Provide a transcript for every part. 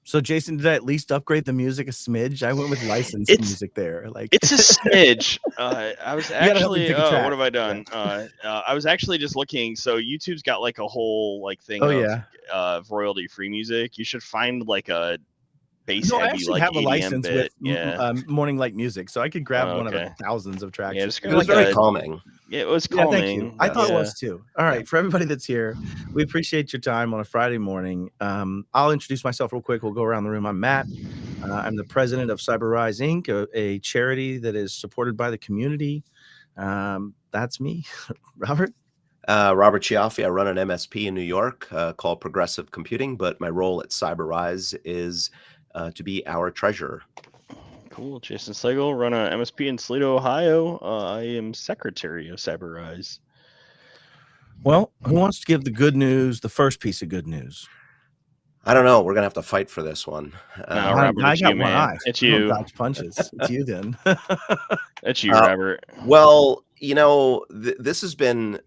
So, Jason, did I at least upgrade the music a smidge? I went with licensed It's music there. Like, it's a smidge. I was you gotta help me actually pick a track. what have I Yeah. done? I was actually just looking. So YouTube's got like a whole like thing Oh, of yeah. royalty free music. You should find like a bass No, I heavy actually like have a EDM license with bit. Yeah. Morning Light Music, so I could grab Oh, one of okay. thousands of tracks. Yeah, If just you grab It was like very a. calming. It was Yeah, thank you. calming. I thought it Yeah. was too. All right, for everybody that's here, we appreciate your time on a Friday morning. I'll introduce myself real quick. We'll go around the room. I'm Matt. I'm the president of CyberRise Inc., a charity that is supported by the community. That's me. Robert? Robert Chiaffi. I run an MSP in New York called Progressive Computing, but my role at CyberRise is to be our treasurer. Cool. Jason Slagle, run a MSP in Toledo, Ohio. I am secretary of CyberRise. Well, who wants to give the good news, the first piece of good news? I don't know. We're going to have to fight for this one. No, Robert, I it's got you, one man. eye. It's I don't you. dodge punches. It's you then. It's you, Robert. Well, you know, this has been,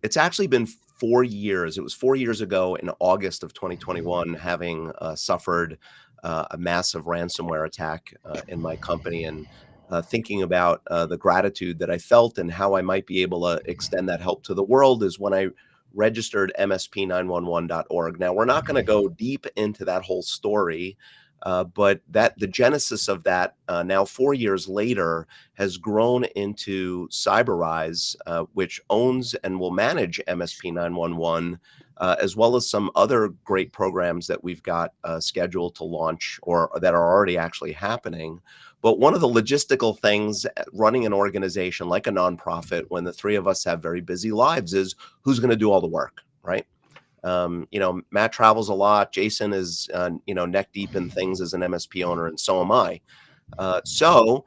it's actually been 4 years. It was 4 years ago in August of 2021, having suffered a massive ransomware attack in my company, and thinking about the gratitude that I felt and how I might be able to extend that help to the world is when I registered msp911.org. Now, we're not going to go deep into that whole story, but that the genesis of that now 4 years later has grown into CyberRise, which owns and will manage MSP 911, as well as some other great programs that we've got scheduled to launch or that are already actually happening. But one of the logistical things running an organization like a nonprofit, when the three of us have very busy lives, is who's going to do all the work, right? You know, Matt travels a lot. Jason is, you know, neck deep in things as an MSP owner, and so am I. So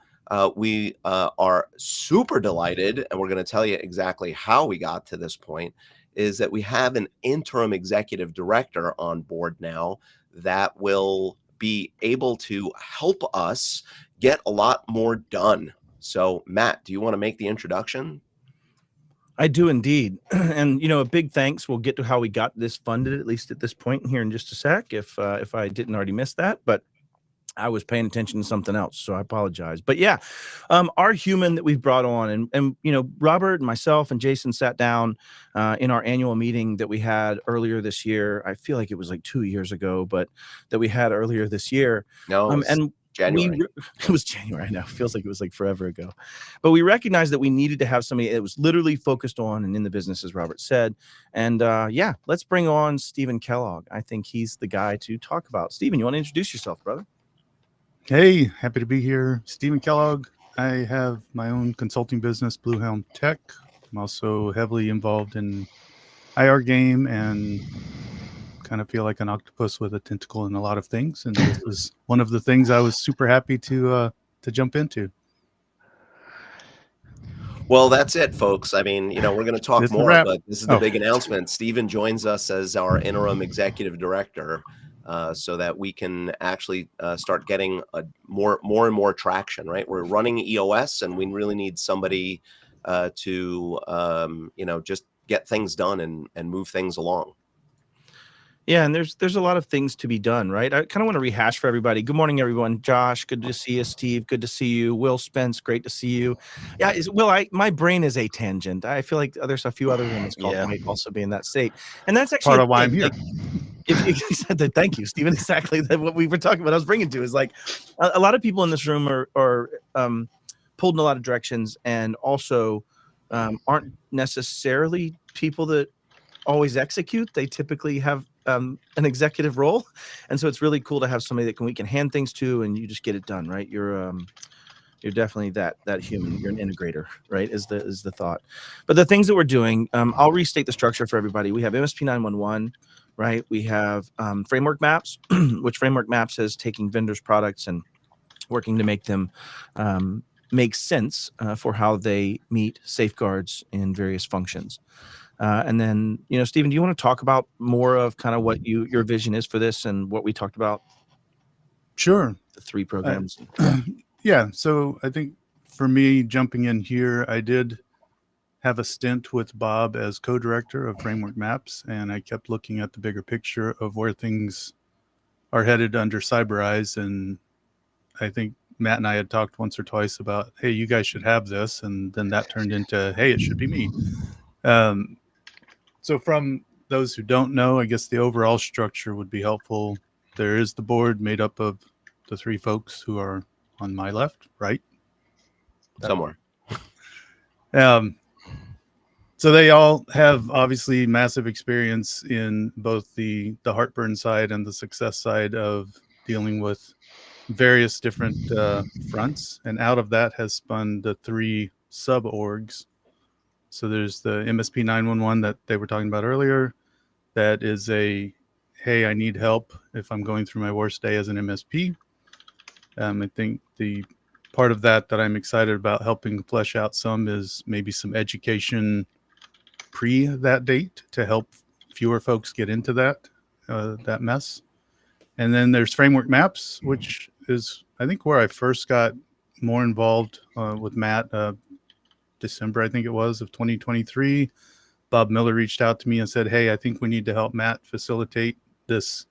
we are super delighted, and we're going to tell you exactly how we got to this point, is that we have an interim executive director on board now that will be able to help us get a lot more done. So, Matt, do you want to make the introduction? I do indeed. And, you know, a big thanks. We'll get to how we got this funded, at least at this point here in just a sec, if I didn't already miss that. But I was paying attention to something else, so I apologize. But yeah, our human that we've brought on, and you know, Robert and myself and Jason sat down in our annual meeting that we had earlier this year. I feel like it was like 2 years ago, but that we had earlier this year. No, it was and January. It was January now. Feels like it was like forever ago. But we recognized that we needed to have somebody that was literally focused on and in the business, as Robert said. And yeah, let's bring on Stephen Kellogg. I think he's the guy to talk about. Stephen, you want to introduce yourself, brother? Hey, happy to be here. Stephen Kellogg. I have my own consulting business, Blue Helm Tech. I'm also heavily involved in IR game and kind of feel like an octopus with a tentacle in a lot of things. And this is one of the things I was super happy to jump into. Well, that's it, folks. I mean, you know, we're going to talk more, but this is the big announcement. Stephen joins us as our interim executive director, so that we can actually start getting more and more traction, right? We're running EOS, and we really need somebody to, you know, just get things done and move things along. Yeah, and there's a lot of things to be done, right? I kind of want to rehash for everybody. Good morning, everyone. Josh, good to see you. Steve, good to see you. Will Spence, great to see you. Yeah, Will, my brain is a tangent. I feel like there's a few other women's calls might also be in that state, and that's actually part of why I'm here. Like, if you said that, thank you, Stephen. Exactly what we were talking about. I was bringing to is like a lot of people in this room are pulled in a lot of directions, and also aren't necessarily people that always execute. They typically have an executive role, and so it's really cool to have somebody that we can hand things to, and you just get it done, right? You're definitely that human. You're an integrator, right? Is the thought. But the things that we're doing, I'll restate the structure for everybody. We have MSP 911. right? We have Framework Maps, which Framework Maps is taking vendors' products and working to make them make sense for how they meet safeguards in various functions. And then, Stephen, do you want to talk about more of kind of what your vision is for this and what we talked about, Sure. the 3 programs? Yeah. So I think for me, jumping in here, I did have a stint with Bob as co-director of Framework Maps, and I kept looking at the bigger picture of where things are headed under CyberEyes. And I think Matt and I had talked once or twice about, hey, you guys should have this, and then that turned into, hey, it should be me. So from those who don't know, I guess the overall structure would be helpful. There is the board made up of the 3 folks who are on my left, right? Somewhere. So they all have obviously massive experience in both the heartburn side and the success side of dealing with various different fronts. And out of that has spun the 3 sub-orgs. So there's the MSP 911 that they were talking about earlier. That is a, hey, I need help if I'm going through my worst day as an MSP. I think the part of that I'm excited about helping flesh out some is maybe some education pre that date to help fewer folks get into that mess. And then there's Framework Maps, which is, I think, where I first got more involved with Matt. December, I think it was, of 2023. Bob Miller reached out to me and said, hey, I think we need to help Matt facilitate this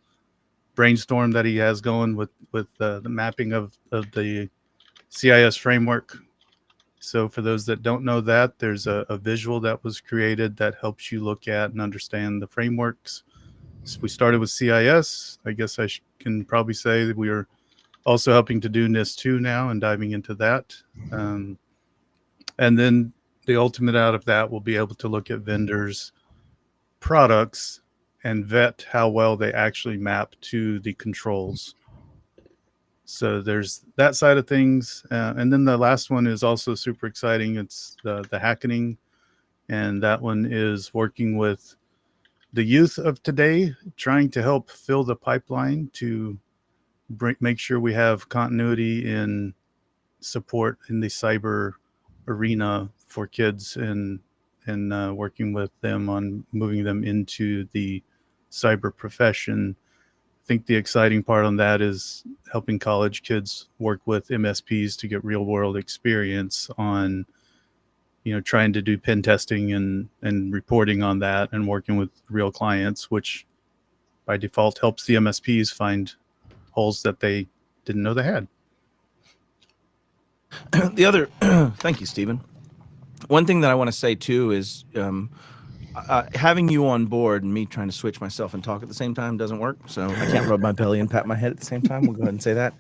brainstorm that he has going with the mapping of the CIS framework. So for those that don't know that, there's a visual that was created that helps you look at and understand the frameworks. So we started with CIS. I guess I can probably say that we are also helping to do NIST 2 now and diving into that. And then the ultimate out of that will be able to look at vendors' products and vet how well they actually map to the controls. So there's that side of things. And then the last one is also super exciting. It's the hackening. And that one is working with the youth of today, trying to help fill the pipeline to make sure we have continuity in support in the cyber arena for kids and working with them on moving them into the cyber profession. I think the exciting part on that is helping college kids work with MSPs to get real world experience on, trying to do pen testing and reporting on that and working with real clients, which by default helps the MSPs find holes that they didn't know they had. The other, thank you, Stephen. One thing that I want to say too is having you on board and me trying to switch myself and talk at the same time doesn't work. So I can't rub my belly and pat my head at the same time. We'll go ahead and say that.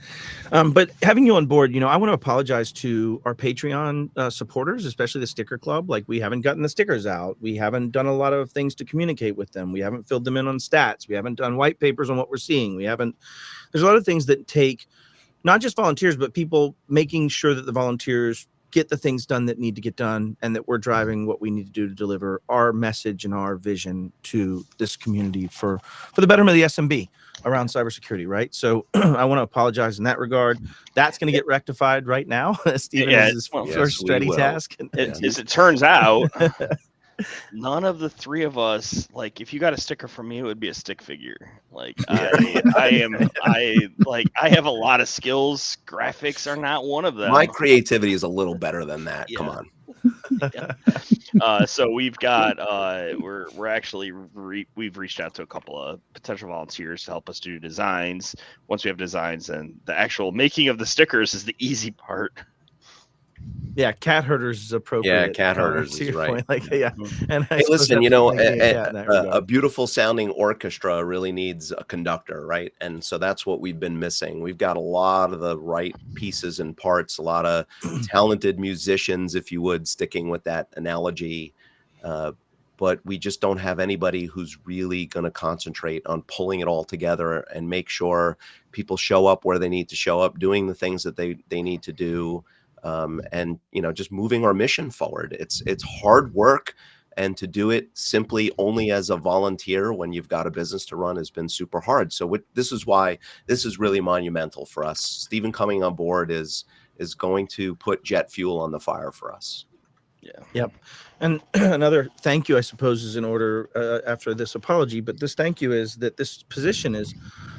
But having you on board, I want to apologize to our Patreon supporters, especially the Sticker Club. Like, we haven't gotten the stickers out. We haven't done a lot of things to communicate with them. We haven't filled them in on stats. We haven't done white papers on what we're seeing. There's a lot of things that take not just volunteers, but people making sure that the volunteers get the things done that need to get done and that we're driving what we need to do to deliver our message and our vision to this community for the betterment of the SMB around cybersecurity, right? So I want to apologize in that regard. That's going to get rectified right now. Stephen is his first steady task. As it turns out, none of the 3 of us, like, if you got a sticker from me, it would be a stick figure. Like, I have a lot of skills. Graphics are not one of them. My creativity is a little better than that. Yeah. Come on. So we've got we're actually we've reached out to a couple of potential volunteers to help us do designs. Once we have designs, and the actual making of the stickers is the easy part. Yeah, cat herders is appropriate. Yeah, cat herders is right. Point. Like, yeah. And hey, listen, a beautiful sounding orchestra really needs a conductor, right? And so that's what we've been missing. We've got a lot of the right pieces and parts, a lot of talented musicians, if you would, sticking with that analogy. But we just don't have anybody who's really going to concentrate on pulling it all together and make sure people show up where they need to show up, doing the things that they need to do. And just moving our mission forward. It's hard work, and to do it simply only as a volunteer when you've got a business to run has been super hard. So this is why this is really monumental for us. Stephen coming on board is going to put jet fuel on the fire for us. Yeah. Yep. And another thank you, I suppose, is in order after this apology. But this thank you is that this position is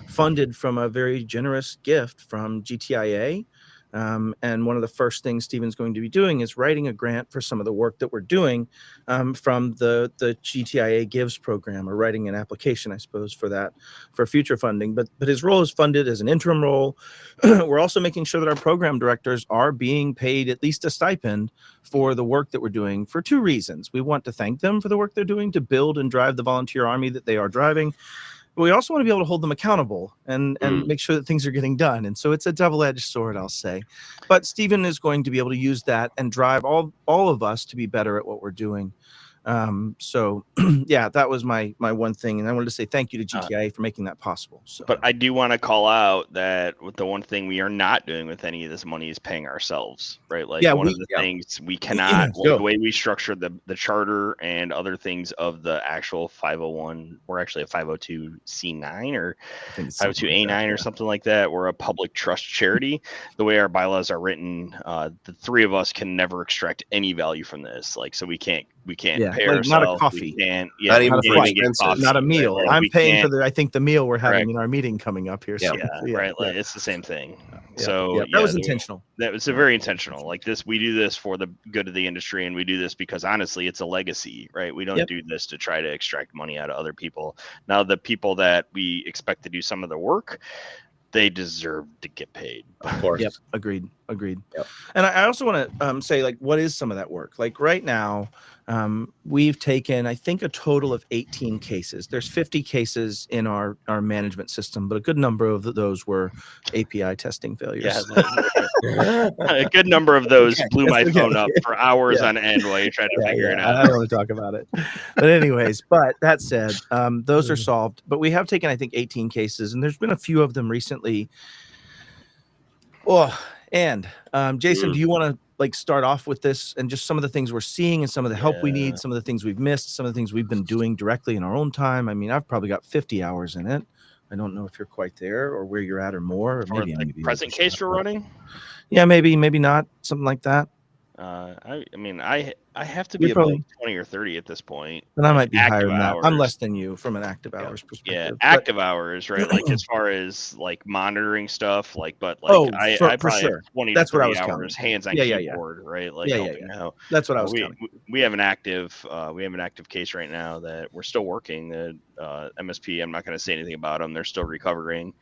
funded from a very generous gift from GTIA. And one of the first things Stephen's going to be doing is writing a grant for some of the work that we're doing from the GTIA Gives program, or writing an application, I suppose, for that, for future funding. But his role is funded as an interim role. We're also making sure that our program directors are being paid at least a stipend for the work that we're doing for two reasons. We want to thank them for the work they're doing to build and drive the volunteer army that they are driving. But we also want to be able to hold them accountable and make sure that things are getting done. And so it's a double-edged sword, I'll say. But Stephen is going to be able to use that and drive all of us to be better at what we're doing. So yeah, that was my one thing. And I wanted to say thank you to GTIA for making that possible. So, But I do want to call out that with the one thing we are not doing with any of this money is paying ourselves, right? Like one of the things we cannot, the way we structure the charter and other things of the actual 501, we're actually a 502c9 or 502a9 or something like that. We're a public trust charity. The way our bylaws are written, the three of us can never extract any value from this. Like, so we can't pay like ourselves. not a coffee, not even coffee, not a meal. Right? I'm paying for I think the meal we're having in our meeting coming up here. Yeah, So, right. Like, it's the same thing. So that was intentional. That was a very intentional. Like this, we do this for the good of the industry, and we do this because honestly, it's a legacy, right? We don't do this to try to extract money out of other people. Now, the people that we expect to do some of the work, they deserve to get paid. Of course. Yep. Agreed. Yep. And I also want to say, like, what is some of that work? Like right now, we've taken, I think, a total of 18 cases. There's 50 cases in our management system, but a good number of those were API testing failures. Yeah, a good number of those blew my phone up for hours on end while you tried to figure it out. I don't want to talk about it. But anyways, but that said, those are solved. But we have taken, I think, 18 cases, and there's been a few of them recently. Oh, and Jason, do you want to start off with this and just some of the things we're seeing and some of the help we need, some of the things we've missed, some of the things we've been doing directly in our own time? I mean, I've probably got 50 hours in it. I don't know if you're quite there or where you're at or more. Or maybe the present case you're running? Yeah, maybe not. Something like that. I mean, I have to be about 20 or 30 at this point. And I might be higher than that. I'm less than you from an active hours perspective. Yeah, active hours, right? Like as far as like monitoring stuff, I probably have 20 That's to 30 what I was hours counting. hands on keyboard, right? Like That's what I was counting. We have an active case right now that we're still working. The MSP, I'm not going to say anything about them. They're still recovering.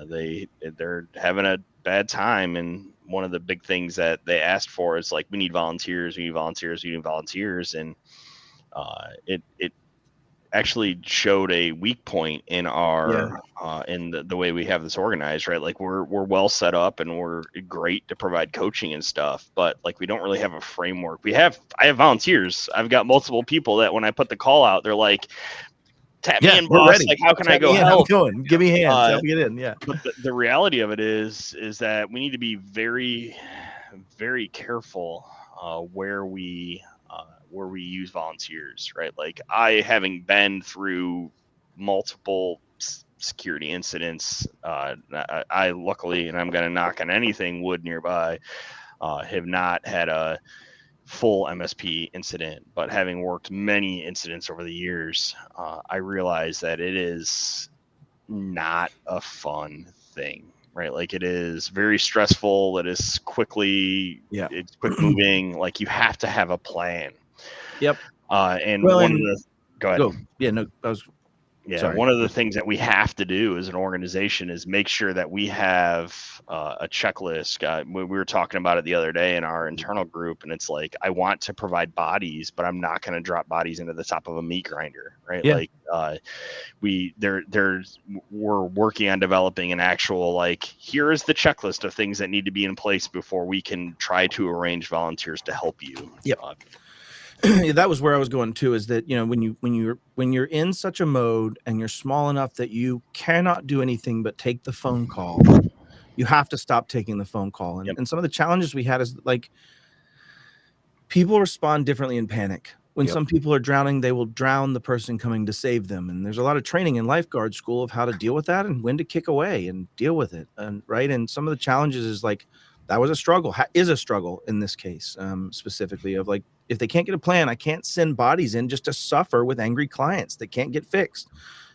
They're having a bad time, and one of the big things that they asked for is like, we need volunteers, and it actually showed a weak point in our in the way we have this organized, right? Like we're well set up and we're great to provide coaching and stuff, but like we don't really have a framework. I have volunteers. I've got multiple people that when I put the call out, they're like, tap me in, boss. Ready. Like, how can I go help? Give me hands. Help me get in. Yeah. But the reality of it is that we need to be very, very careful where we use volunteers, right? Like having been through multiple security incidents, I luckily, and I'm going to knock on anything wood nearby, have not had a full MSP incident, but having worked many incidents over the years, I realize that it is not a fun thing, right? Like it is very stressful. It is it's quick moving. Like you have to have a plan. Yep. Go ahead. Yeah, no, sorry. One of the things that we have to do as an organization is make sure that we have a checklist. We were talking about it the other day in our internal group, and it's like, I want to provide bodies, but I'm not going to drop bodies into the top of a meat grinder, right? Yeah. Like we're working on developing an actual, like, here is the checklist of things that need to be in place before we can try to arrange volunteers to help you. Yep. That was where I was going too, is that, when you're in such a mode and you're small enough that you cannot do anything but take the phone call, you have to stop taking the phone call. And some of the challenges we had is like people respond differently in panic. When Yep. some people are drowning, they will drown the person coming to save them. And there's a lot of training in lifeguard school of how to deal with that and when to kick away and deal with it. And right. And some of the challenges is like that was a struggle, is a struggle in this case, specifically of like, if they can't get a plan, I can't send bodies in just to suffer with angry clients that can't get fixed.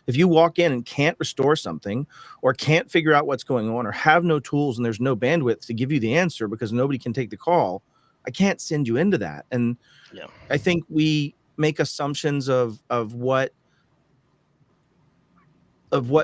If you walk in and can't restore something or can't figure out what's going on or have no tools and there's no bandwidth to give you the answer because nobody can take the call, I can't send you into that. And Yeah. I think we make assumptions of what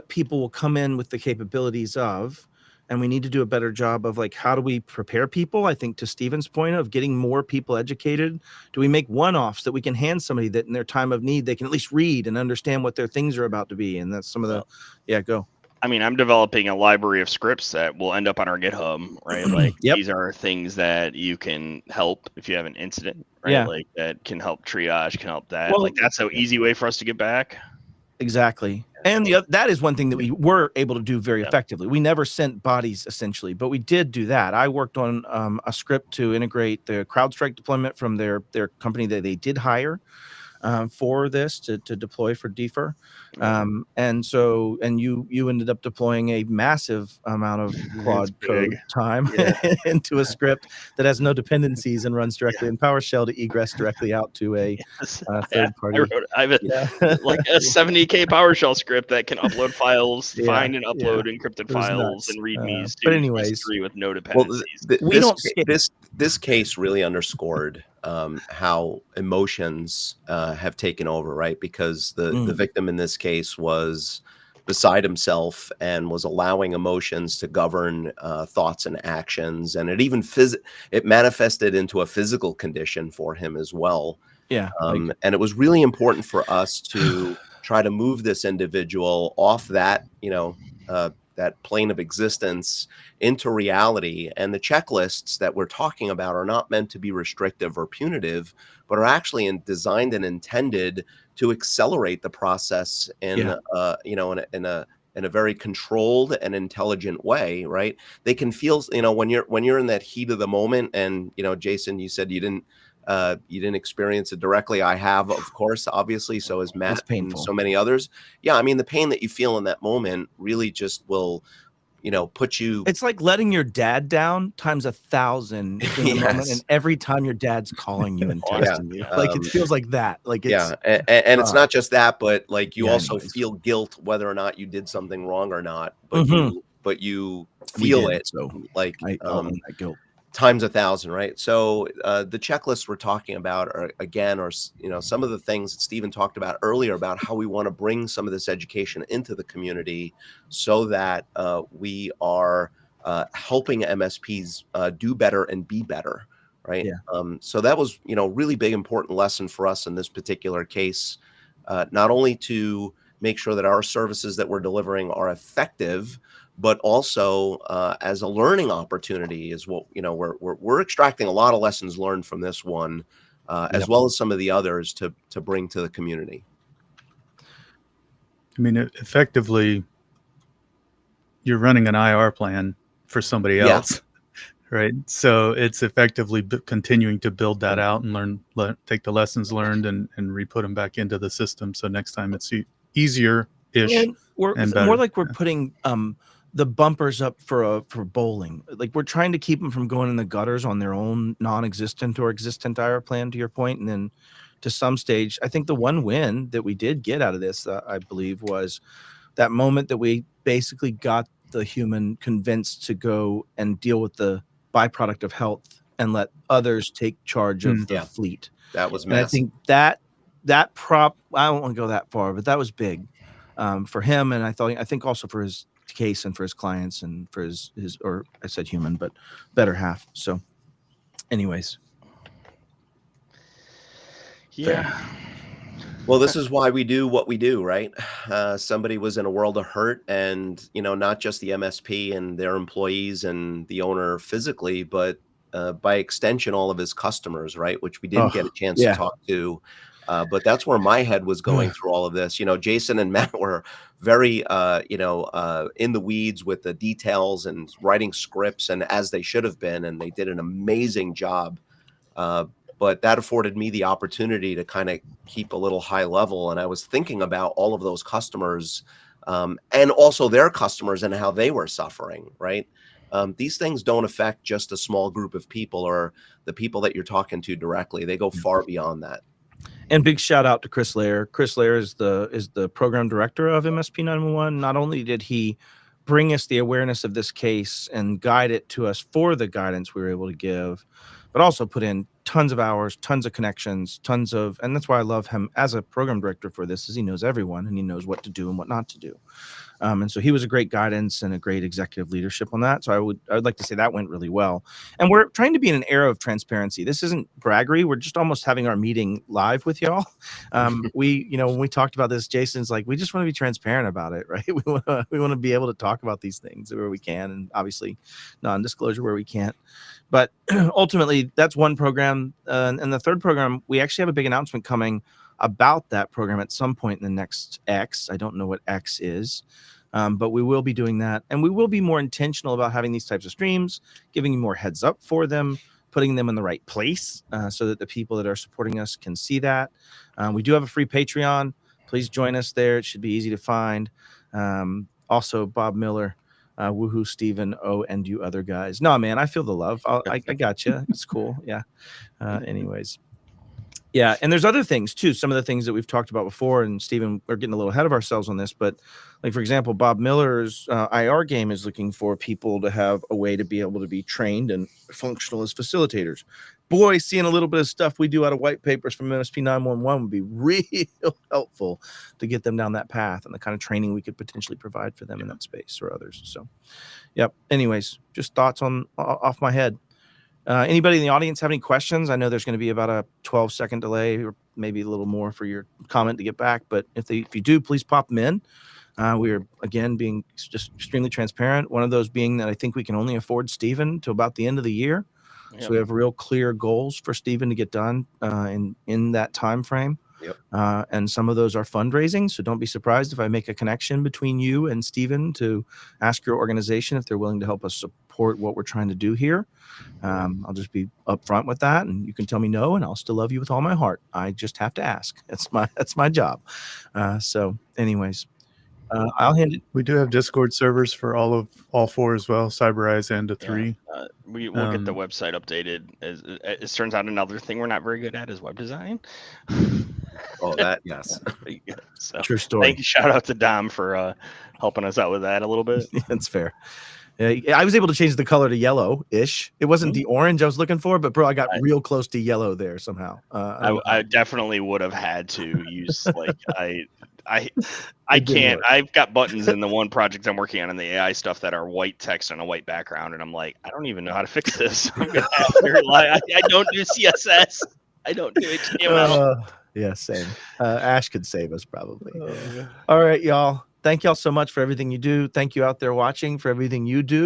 people will come in with the capabilities of, and we need to do a better job of like, how do we prepare people? I think to Stephen's point of getting more people educated, do we make one-offs that we can hand somebody that in their time of need, they can at least read and understand what their things are about to be? And that's some of the, go. I mean, I'm developing a library of scripts that will end up on our GitHub, right? Like Yep. these are things that you can help if you have an incident, right? Yeah. Like that can help triage, can help that. Well- Like that's an easy way for us to get back. Exactly. And that is one thing that we were able to do very effectively. We never sent bodies essentially, but we did do that. I worked on a script to integrate the CrowdStrike deployment from their company that they did hire for this to deploy for DFIR. And you ended up deploying a massive amount of Claude code time into a script that has no dependencies and runs directly in PowerShell to egress directly out to a third party. I have like a 70K PowerShell script that can upload files, find and upload encrypted files and readmes but to anyways, S3 with no Well, dependencies. this case really underscored how emotions have taken over, right? Because the victim in this case was beside himself and was allowing emotions to govern thoughts and actions, and it even it manifested into a physical condition for him as well. And it was really important for us to try to move this individual off that that plane of existence into reality. And the checklists that we're talking about are not meant to be restrictive or punitive, but are actually designed and intended to accelerate the process in a very controlled and intelligent way, right? They can feel, when you're in that heat of the moment, and Jason, you said you didn't experience it directly. I have, of course, obviously. So has Matt and so many others. Yeah, I mean, the pain that you feel in that moment really just will, put you. It's like letting your dad down times 1,000 in the moment, and every time your dad's calling you and texting you, like it feels like that. Like it's, and it's not just that, but like you also feel guilt whether or not you did something wrong or not, but you feel it. So like that guilt. Times 1,000, right? So the checklists we're talking about are some of the things that Stephen talked about earlier about how we want to bring some of this education into the community so that we are helping MSPs do better and be better, right? So that was really big, important lesson for us in this particular case, not only to make sure that our services that we're delivering are effective, but also as a learning opportunity is what we're extracting a lot of lessons learned from this one, as well as some of the others to bring to the community. I mean, effectively, you're running an IR plan for somebody else, right? So it's effectively continuing to build that out and take the lessons learned and re-put them back into the system. So next time it's easier-ish and better. More like we're putting the bumpers up for bowling. Like we're trying to keep them from going in the gutters on their own non-existent or existent IR plan, to your point. And then to some stage, I think the one win that we did get out of this, I believe, was that moment that we basically got the human convinced to go and deal with the byproduct of health and let others take charge of the fleet. That was massive. And I think that prop, I don't want to go that far, but that was big for him. And I think also for his case and for his clients and for his or I said human, but better half. So anyways. Yeah. Well, this is why we do what we do, right? Somebody was in a world of hurt, and not just the MSP and their employees and the owner physically, but by extension, all of his customers, right? Which we didn't get a chance to talk to. But that's where my head was going through all of this. Jason and Matt were very, in the weeds with the details and writing scripts, and as they should have been, and they did an amazing job. but that afforded me the opportunity to kind of keep a little high level. And I was thinking about all of those customers, and also their customers and how they were suffering, right? These things don't affect just a small group of people or the people that you're talking to directly. They go far beyond that. And big shout out to Chris Lair. Chris Lair is the program director of MSP 911. Not only did he bring us the awareness of this case and guide it to us for the guidance we were able to give, but also put in tons of hours, tons of connections, and that's why I love him as a program director for this, is he knows everyone and he knows what to do and what not to do. And so he was a great guidance and a great executive leadership on that. So I would like to say that went really well. And we're trying to be in an era of transparency. This isn't braggery. We're just almost having our meeting live with y'all. When we talked about this, Jason's like, we just want to be transparent about it, right? We want to be able to talk about these things where we can, and obviously non-disclosure where we can't. But ultimately, that's one program. And the third program, we actually have a big announcement coming about that program at some point in the next X. I don't know what X is, but we will be doing that. And we will be more intentional about having these types of streams, giving you more heads up for them, putting them in the right place so that the people that are supporting us can see that. We do have a free Patreon. Please join us there. It should be easy to find. Also, Bob Miller, woohoo, Steven, and you other guys. No, man, I feel the love. I got you. It's cool. Yeah. Anyways. Yeah, and there's other things too. Some of the things that we've talked about before, and Stephen, we're getting a little ahead of ourselves on this, but like, for example, Bob Miller's IR game is looking for people to have a way to be able to be trained and functional as facilitators. Boy, seeing a little bit of stuff we do out of white papers from MSP 911 would be real helpful to get them down that path and the kind of training we could potentially provide for them in that space or others. So, yep. Anyways, just thoughts off my head. Anybody in the audience have any questions? I know there's going to be about a 12-second delay or maybe a little more for your comment to get back. But if you do, please pop them in. We are, again, being just extremely transparent. One of those being that I think we can only afford Stephen to about the end of the year. Yep. So we have real clear goals for Stephen to get done in that time frame. Yep. And some of those are fundraising. So don't be surprised if I make a connection between you and Stephen to ask your organization if they're willing to help us support what we're trying to do here. I'll just be upfront with that, and you can tell me no, and I'll still love you with all my heart. I just have to ask. That's my job. So anyways, I'll hand it. We do have Discord servers for all four as well, CyberEyes and 3. We'll get the website updated. As it turns out, another thing we're not very good at is web design. Oh, that, yes. So, true story. Thank you. Shout out to Dom for helping us out with that a little bit. That's fair. I was able to change the color to yellow-ish. It wasn't the orange I was looking for, but bro, I got real close to yellow there somehow. I definitely would have had to use like I can't. I've got buttons in the one project I'm working on in the AI stuff that are white text on a white background, and I'm like, I don't even know how to fix this. I'm gonna have to I don't do CSS. I don't do HTML. Yeah, same. Ash could save us probably. All right, y'all. Thank y'all so much for everything you do. Thank you out there watching for everything you do.